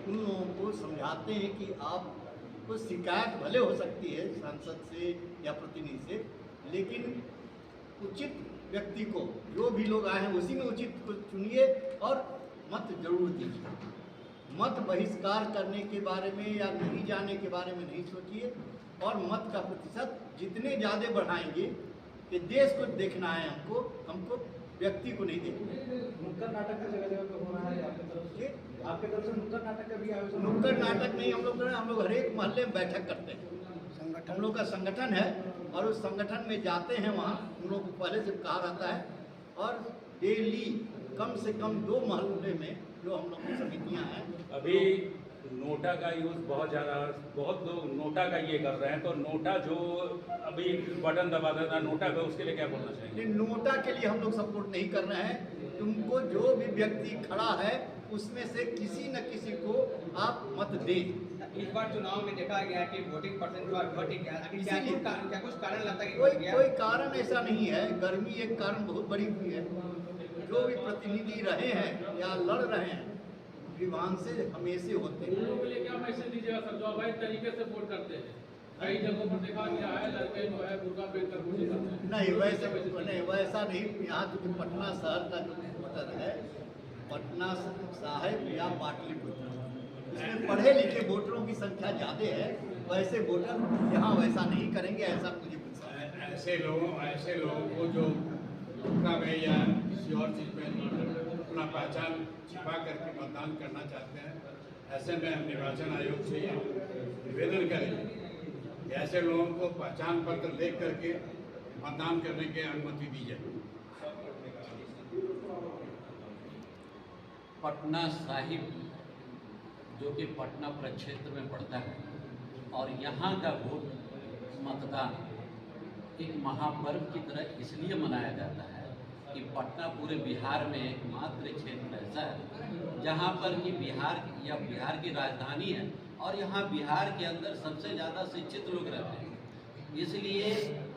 उन लोगों को समझाते हैं कि आप को शिकायत भले हो सकती है सांसद से या प्रतिनिधि से, लेकिन उचित व्यक्ति को, जो भी लोग आए हैं उसी में उचित को चुनिए और मत जरूर दीजिए। मत बहिष्कार करने के बारे में या नहीं जाने के बारे में नहीं सोचिए, और मत का प्रतिशत जितने ज़्यादा बढ़ाएंगे कि देश को देखना है, हमको व्यक्ति को नहीं देखना है। नुक्कड़ नाटक का जगह जगह पे हो रहा है आपकी तरफ से? आपके तरफ से नुक्कड़ नाटक का भी आयोजन? नुक्कड़ नाटक नहीं, हम लोग हर एक मोहल्ले में बैठक करते हैं। हम लोग का संगठन है और उस संगठन में जाते हैं, वहाँ हम लोग को पहले से कहा रहता है, और डेली कम से कम 2 मोहल्ले में जो हम लोग की समितियाँ हैं। अभी नोटा का यूज़ बहुत लोग नोटा का ये कर रहे हैं, तो नोटा जो अभी बटन दबा देता है नोटा पे, उसके लिए क्या बोलना चाहिए? नोटा के लिए हम लोग सपोर्ट नहीं कर रहे हैं। तुमको जो भी व्यक्ति खड़ा है उसमें से किसी न किसी को आप मत दें। इस बार चुनाव में देखा गया कि वोटिंग परसेंटेज घट गया, क्या कुछ कारण लगता है कि कोई कारण ऐसा नहीं है। गर्मी एक कारण बहुत बड़ी हुई है। जो भी प्रतिनिधि रहे हैं या लड़ रहे हैं विभाग से हमेशा होते हैं। लोगों के लिए क्या मैसेज दीजिएगा सर, जो अवैध तरीके से वोट करते हैं? कई जगहों पर देखा गया है लड़के जो है बुर्का पहन कर वोटिंग करते हैं। नहीं, वैसा नहीं। यहाँ जो पटना शहर का जो वोटर है, पटना साहिब या पाटलिपुत्र, इसमें पढ़े लिखे वोटरों की संख्या ज़्यादा है। वैसे वोटर यहाँ वैसा नहीं करेंगे, ऐसा मुझे पता है। ऐसे लोगों को जो धोखा में या किसी और चीज़ में अपना पहचान छिपा करके मतदान करना चाहते हैं, ऐसे में हम निर्वाचन आयोग से निवेदन करेंगे कि ऐसे लोगों को पहचान पत्र देख करके मतदान करने की अनुमति दी जाए। पटना साहिब जो कि पटना प्रक्षेत्र में पड़ता है, और यहाँ का वोट मतदान एक महापर्व की तरह इसलिए मनाया जाता है कि पटना पूरे बिहार में एकमात्र क्षेत्र ऐसा है जहाँ पर कि बिहार की राजधानी है, और यहाँ बिहार के अंदर सबसे ज़्यादा शिक्षित लोग रहते हैं। इसलिए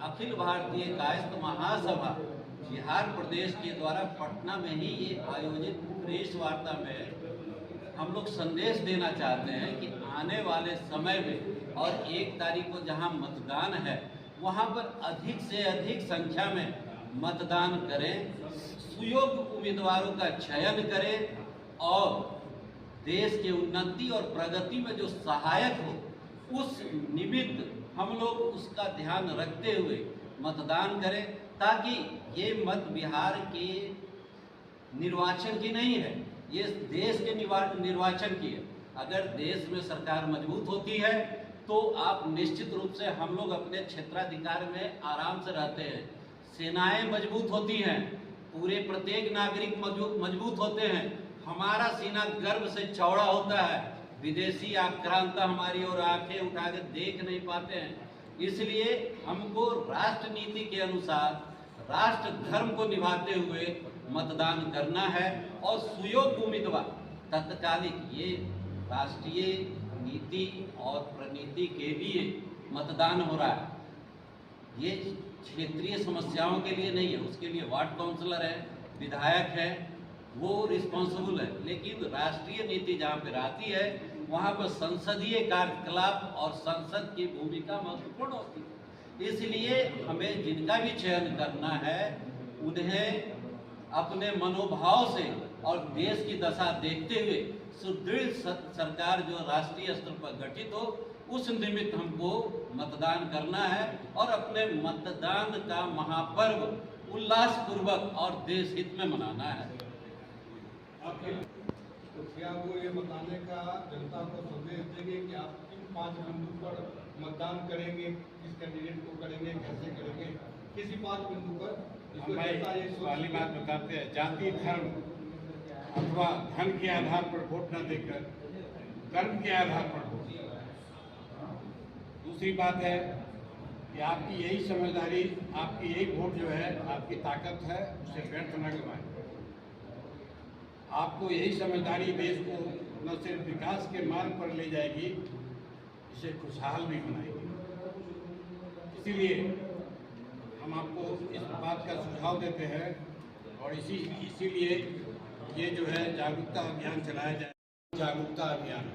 अखिल भारतीय कायस्थ महासभा बिहार प्रदेश के द्वारा पटना में ही ये आयोजित प्रेस वार्ता में हम लोग संदेश देना चाहते हैं कि आने वाले समय में और 1 तारीख को जहां मतदान है वहां पर अधिक से अधिक संख्या में मतदान करें, सुयोग्य उम्मीदवारों का चयन करें, और देश के उन्नति और प्रगति में जो सहायक हो उस निमित्त हम लोग उसका ध्यान रखते हुए मतदान करें, ताकि ये मत बिहार के निर्वाचन की नहीं है, ये देश के निर्वाचन की है। अगर देश में सरकार मजबूत होती है तो आप निश्चित रूप से, हम लोग अपने क्षेत्राधिकार में आराम से रहते हैं, सेनाएं मजबूत होती हैं, पूरे प्रत्येक नागरिक मजबूत होते हैं, हमारा सीना गर्व से चौड़ा होता है, विदेशी आक्रांता हमारी ओर आंखें उठा के देख नहीं पाते हैं। इसलिए हमको राष्ट्र नीति के अनुसार राष्ट्र धर्म को निभाते हुए मतदान करना है, और सुयोग्य उम्मीदवार तत्कालिक, ये राष्ट्रीय नीति और प्रणीति के लिए मतदान हो रहा है, ये क्षेत्रीय समस्याओं के लिए नहीं है। उसके लिए वार्ड काउंसलर है, विधायक है, वो रिस्पॉन्सिबल है, लेकिन राष्ट्रीय नीति जहाँ पर आती है वहाँ पर संसदीय कार्यकलाप और संसद की भूमिका महत्वपूर्ण होती है। इसलिए हमें जिनका भी चयन करना है उन्हें अपने मनोभाव से और देश की दशा देखते हुए सुदृढ़ सरकार जो राष्ट्रीय स्तर पर गठित हो, उस निमित्त हमको मतदान करना है और अपने मतदान का महापर्व उल्लासपूर्वक और देश हित में मनाना है। तो क्या वो ये बताने का जनता को संदेश देंगे कि आप किन 5 बिंदु पर मतदान करेंगे, किस कैंडिडेट को करेंगे, कैसे करेंगे, किसी 5 बिंदु पर? पहली बात बताते हैं, जाति धर्म अथवा धन के आधार पर वोट न देकर कर्म के आधार पर वोट। दूसरी बात है कि आपकी यही समझदारी, आपकी यही वोट जो है आपकी ताकत है, उसे व्यर्थ न गवाएं। आपको यही समझदारी देश को न सिर्फ विकास के मार्ग पर ले जाएगी, इसे खुशहाल भी बनाएगी। इसीलिए हम आपको इस बात का सुझाव देते हैं और इसीलिए ये जो है जागरूकता अभियान चलाया जाए। जागरूकता अभियान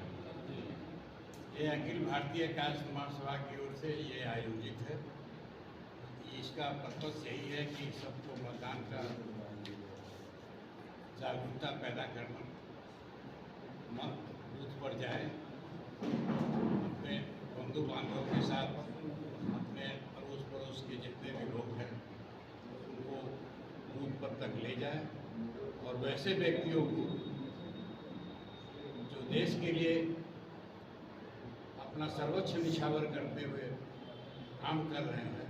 ये अखिल भारतीय कायस्थ महासभा की ओर से ये आयोजित है। इसका पर्पस यही है कि सबको मतदान का जागरूकता पैदा करना, मत बूथ पर जाए, अपने बंधु बांधवों के साथ, अपने अड़ोस पड़ोस के जितने भी लोग हैं उनको बूथ पर तक ले जाए और वैसे व्यक्तियों को जो देश के लिए अपना सर्वोच्च निछावर करते हुए काम कर रहे हैं,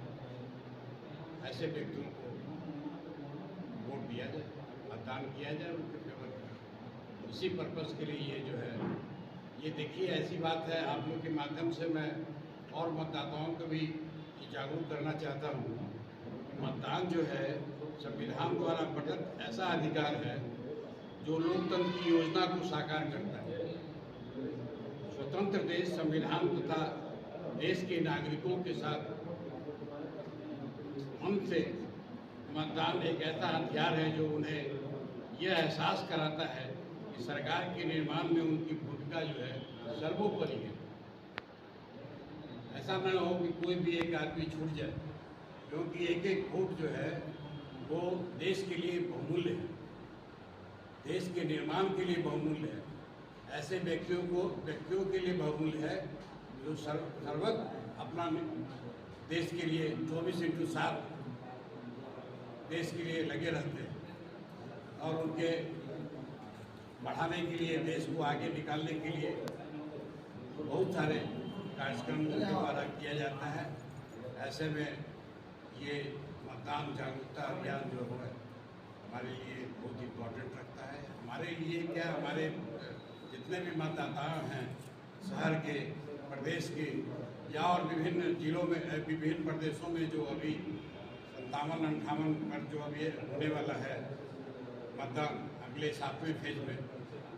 ऐसे व्यक्तियों को वोट दिया जाए, मतदान किया जाए उनके फेवर में। इसी पर्पस के लिए ये जो है, ये देखिए ऐसी बात है, आप लोग के माध्यम से मैं और मतदाताओं को भी ये जागरूक करना चाहता हूँ। मतदान जो है संविधान द्वारा प्रदत्त ऐसा अधिकार है जो लोकतंत्र की योजना को साकार करता है। स्वतंत्र देश संविधान तथा देश के नागरिकों के साथ हमसे मतदान एक ऐसा हथियार है जो उन्हें यह एहसास कराता है कि सरकार के निर्माण में उनकी भूमिका जो है सर्वोपरि है। ऐसा न हो कि कोई भी एक आदमी छूट जाए, क्योंकि एक एक वोट जो है वो देश के लिए बहुमूल्य है, देश के निर्माण के लिए बहुमूल्य है। ऐसे व्यक्तियों के लिए बहुमूल्य है जो सर्वत्र अपना देश के लिए 24/7 देश के लिए लगे रहते हैं और उनके बढ़ाने के लिए, देश को आगे निकालने के लिए बहुत सारे कार्यक्रम उनके द्वारा किया जाता है। ऐसे में ये मतदान जागरूकता अभियान जो है हमारे लिए बहुत इम्पोर्टेंट रखता है। हमारे लिए क्या, हमारे जितने भी मतदाता हैं शहर के, प्रदेश के या और विभिन्न जिलों में, विभिन्न प्रदेशों में जो अभी 57-58 पर जो अभी होने वाला है मतदान अगले 7वें फेज में,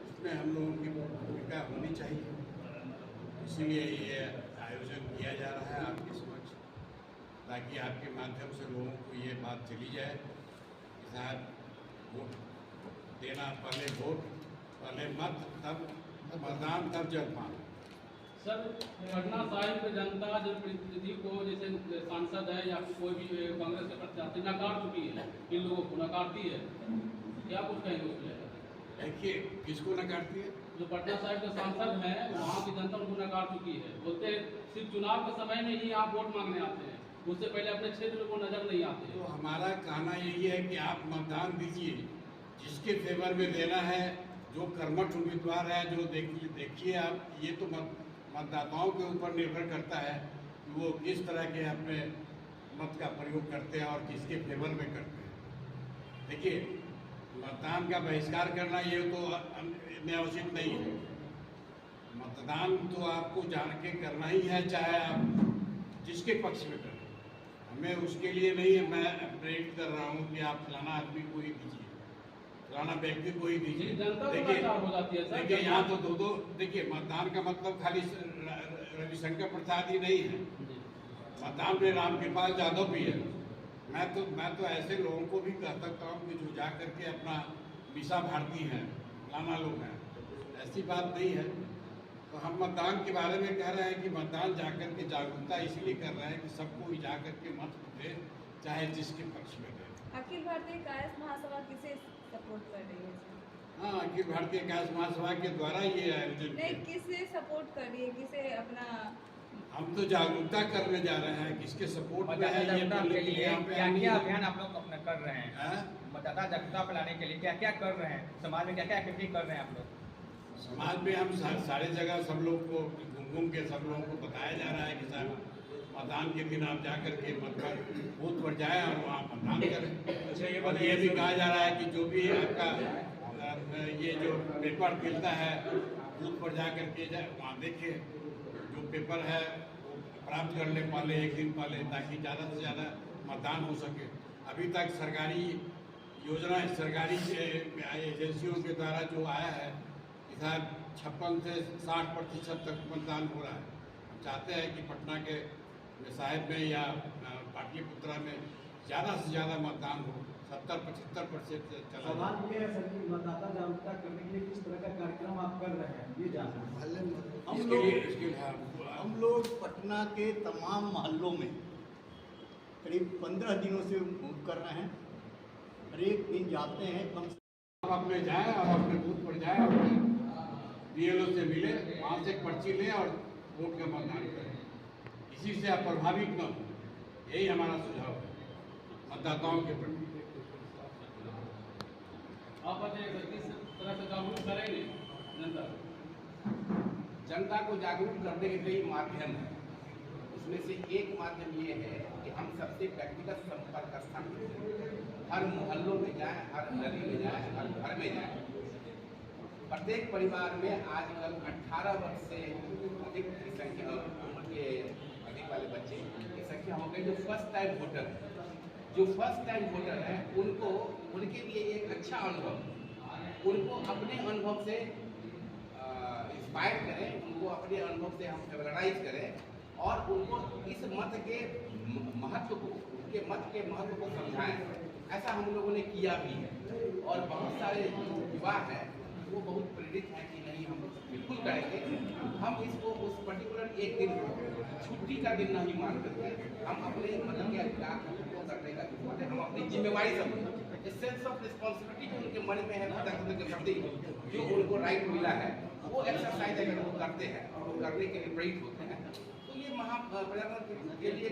उसमें हम लोगों की भूमिका होनी चाहिए। इसीलिए ये आयोजन किया जा रहा है आपके समक्ष, ताकि आपके माध्यम से लोगों को ये बात चली जाए कि साहब वोट देना, पहले वोट, पहले मत, तब मतदान, तब जलपान। सर, पटना साहिब में जनता जनप्रतिनिधि को, जैसे सांसद है या फिर कोई भी कांग्रेस के प्रत्याशी, नकार चुकी है, इन लोगों को नकारती है, क्या कुछ कहेंगे उसमें? देखिए, किसको नकारती है? जो पटना साहिब के सांसद हैं वहाँ की जनता उनको नकार चुकी है। बोलते सिर्फ चुनाव के समय में ही आप वोट मांगने आते हैं, उससे पहले अपने क्षेत्र को नजर नहीं आते। तो हमारा कहना यही है कि आप मतदान दीजिए, जिसके फेवर में देना है, जो कर्मठ उम्मीदवार है, जो देखिए आप, ये तो मतदाताओं के ऊपर निर्भर करता है कि वो किस तरह के अपने मत का प्रयोग करते हैं और किसके फेवर में करते हैं। देखिए, मतदान का बहिष्कार करना ये तो न्यायोचित नहीं है। मतदान तो आपको जान के करना ही है, चाहे आप जिसके पक्ष में करें। हमें उसके लिए नहीं है, मैं प्रेरित कर रहा हूँ कि आप फलाना आदमी को ही दीजिए, फलाना व्यक्ति को ही दीजिए। देखिए यहाँ तो दो देखिए, मतदान का मतलब खाली रविशंकर प्रसाद ही नहीं है, मतदान में रामकृपाल यादव भी है। मैं तो ऐसे लोगों को भी कह सकता हूँ कि जो जा करके अपना मीसा भारती हैं, फलाना लोग हैं, ऐसी बात नहीं है। तो हम मतदान के बारे में कह रहे हैं कि मतदान जाकर के जागरूकता इसलिए कर रहे हैं कि सबको जा करके मत दे, चाहे जिसके पक्ष में दे। अखिल भारतीय कायस्थ महासभा किसे सपोर्ट कर रही है? हाँ, अखिल भारतीय कायस्थ महासभा के द्वारा ये आयोजन नहीं, किसे सपोर्ट कर रही है, किसे अपना? हम तो जागरूकता करने जा रहे हैं, किसके सपोर्ट में है ये बोलने के लिए क्या अभियान आप लोग अपना कर रहे हैं? मतदाता जागरूकता फैलाने के लिए क्या क्या कर रहे हैं? समाज में क्या क्या एक्टिविटी कर रहे हैं आप लोग? समाज में हम सारे जगह सब लोग को घूम के सब लोगों को बताया जा रहा है कि साहब मतदान के दिन आप जा करके मतदान बूथ पर जाएं और वहाँ मतदान करें। और ये भी कहा जा रहा है कि जो भी आपका ये जो पेपर मिलता है बूथ पर जा करके वहाँ देखिए, जो पेपर है वो प्राप्त कर ले पहले, एक दिन पहले, ताकि ज़्यादा से ज़्यादा मतदान हो सके। अभी तक सरकारी योजना, सरकारी एजेंसियों के द्वारा जो आया है, 56 से 60% तक मतदान हो रहा है। हम चाहते हैं कि पटना के साहिब में या पाटलिपुत्रा में ज़्यादा से ज़्यादा मतदान हो, 70-75% चला सवाल जाए। ये है सर कि मतदाता जागरूकता करने के लिए किस तरह का कार्यक्रम आप कर रहे हैं ये जानना है। हम लोग पटना के तमाम मोहल्लों में करीब 15 दिनों से मूव कर रहे हैं। हर एक दिन जाते हैं, कम से आप अपने जाएं और अपने बूथ पर जाएं, अपने BLO से मिले, वहाँ से एक पर्ची लें और वोट का मतदान करें। इसी से आप प्रभावित न हो, यही हमारा सुझाव है मतदाताओं के प्रति। आप किस तरह से जागरूक करेंगे जनता जनता को जागरूक करने के कई माध्यम हैं। उसमें से एक माध्यम ये है कि हम सबसे व्यक्तिगत संपर्क स्थापित करें, हर मोहल्लों में जाएं, हर गली में जाएं, हर घर में जाएं। प्रत्येक परिवार में आजकल 18 वर्ष से अधिक की संख्या, उम्र के अधिक वाले बच्चे की संख्या हो गई जो फर्स्ट टाइम वोटर है। जो फर्स्ट टाइम वोटर है उनको, उनके लिए एक अच्छा अनुभव, उनको अपने अनुभव से इंस्पायर करें, उनको अपने अनुभव से हम फेवरलाइज करें और उनको इस मत के महत्व को, उनके मत के महत्व को समझाएं। ऐसा हम लोगों ने किया भी है और बहुत सारे युवा हैं वो बहुत प्रेरित हैं कि नहीं हम बिल्कुल करेंगे। हम इसको उस पर्टिकुलर एक दिन छुट्टी का दिन नहीं मान करके हम अपने मतलब के अधिकार को करने का दिन, हम अपनी जिम्मेवारी समझें, सेंस ऑफ रिस्पॉन्सिबिलिटी जो उनके मन में है प्रजातंत्र के प्रति, जो उनको राइट मिला है, वो एक्सरसाइज अगर वो करते हैं और वो करने के लिए प्रेरित होते हैं तो ये प्रजातंत्र के लिए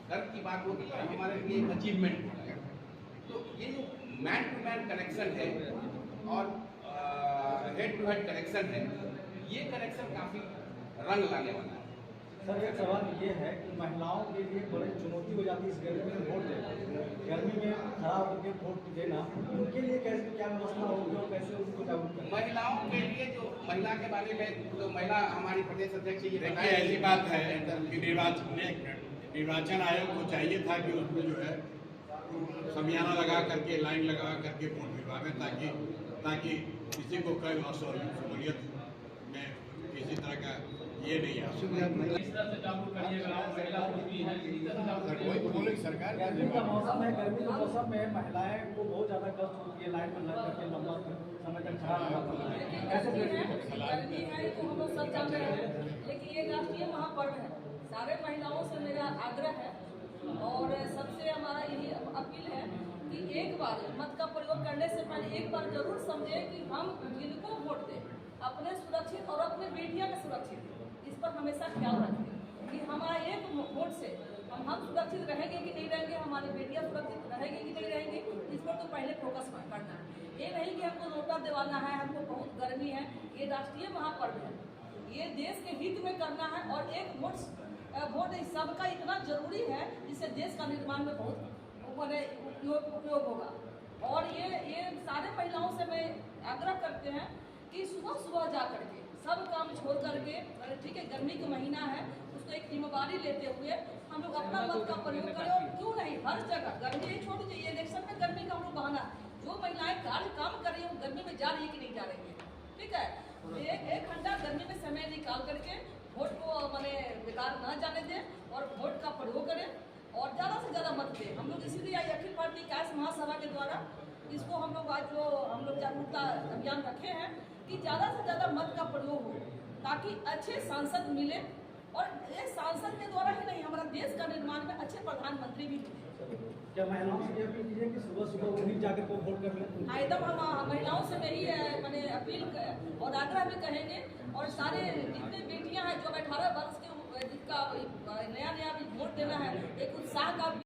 गर्व की बात होगी और हमारे लिए एक अचीवमेंट होगा। तो ये जो मैन टू मैन कनेक्शन है और हेड टू हेड कनेक्शन है, ये कनेक्शन काफी रंग लाने वाला है। सर एक सवाल ये है कि महिलाओं के लिए बड़ी चुनौती हो जाती है इस गर्मी में वोट देना, गर्मी में खड़ा होकर वोट देना, उनके लिए कैसे क्या व्यवस्था होगी और कैसे उनको जागरूक करें? महिलाओं के लिए जो महिला के बारे में तो महिला हमारी प्रदेश अध्यक्ष ये देखिए ऐसी बात है कि निर्वाचन आयोग को चाहिए था कि उसमें जो है समियाना लगा करके, लाइन लगा करके वोट भिजवावे ताकि किसी को कोई असहूलियत में किसी तरह का ये नहीं है। इस तरह से जागरूक करिएगा, महिला पुरुष भी है, इसी तरह से जागरूक करिएगा। सरकार गर्मी का मौसम है, गर्मी के मौसम में महिलाएं को बहुत ज़्यादा कष्ट होती है, लाइन में लग करके लंबा समय तक खड़ा रहना पड़ता है। कैसे गर्मी है तो हम लोग सब जान रहे हैं, लेकिन ये राष्ट्रीय महापर्व है। सारे महिलाओं से मेरा आग्रह है और सबसे हमारा यही अपील है कि एक बार मत का प्रयोग करने से पहले एक बार जरूर समझें कि हम जिनको वोट दें अपने सुरक्षित और अपने बेटियां के सुरक्षित, इस पर हमेशा ख्याल रखें कि हमारा एक वोट से हम सुरक्षित रहेंगे कि नहीं रहेंगे, हमारी बेटियां सुरक्षित रहेंगी कि नहीं रहेंगी, इस पर तो पहले फोकस करना है। ये नहीं कि हमको नोटा दिवाना है, हमको बहुत गर्मी है, ये राष्ट्रीय महापर्व है, ये देश के हित में करना है और एक वोट सबका इतना जरूरी है जिससे देश का निर्माण में बहुत उपयोग होगा। और ये सारे महिलाओं से मैं आग्रह करते हैं कि सुबह जा करके सब काम छोड़ करके, ठीक है गर्मी का महीना है, उसको एक जिम्मेदारी लेते हुए हम लोग अपना मत का प्रयोग करें। और क्यों नहीं हर जगह गर्मी छोड़ दीजिए, ये इलेक्शन में गर्मी का हम लोग बहाना, जो महिलाएं काम कर रही है वो गर्मी में जा रही है कि नहीं जा रही है, ठीक है। एक घंटा गर्मी में समय निकाल करके वोट को मैंने बेकार न जाने दें और वोट का प्रयोग करें और ज़्यादा से ज़्यादा मत दें। हम लोग इसीलिए अखिल भारतीय कांग्रेस महासभा के द्वारा इसको हम लोग आज जो हम लोग जागरूकता अभियान रखे हैं कि ज़्यादा से ज़्यादा मत का प्रयोग हो ताकि अच्छे सांसद मिले और ये सांसद के द्वारा ही नहीं हमारा देश का निर्माण में अच्छे प्रधानमंत्री भी मिले। क्या महिलाओं से ये अपील कीजिए कि सुबह वो भी जाकर को वोट कर लें? हाँ एकदम हम महिलाओं से यही मैंने अपील और आग्रह भी कहेंगे और सारे जितने बेटियां हैं जो 18 वर्ष के जिसका नया भी वोट देना है, एक उत्साह का